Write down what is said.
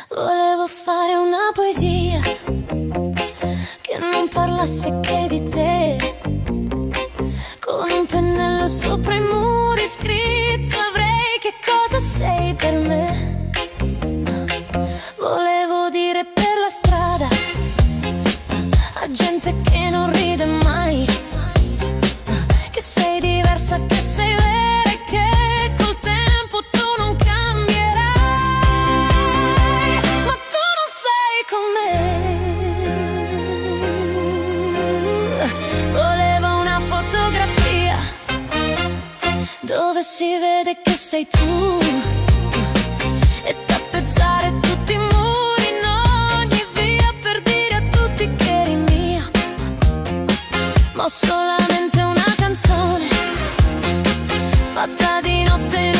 Volevo fare una poesia che non parlasse che di te, con un pennello sopra i muri scritto avrei che cosa sei per me. Volevo dire per la strada a gente che non ride mai che sei diversa, che sei vera e che col tempo tu non cambierai. Ma tu non sei con me. Volevo una fotografia dove si vede che sei tu e tappezzare tutti i muri in ogni via per dire a tutti che eri mia. Ma ho solamente una canzone fatta di notte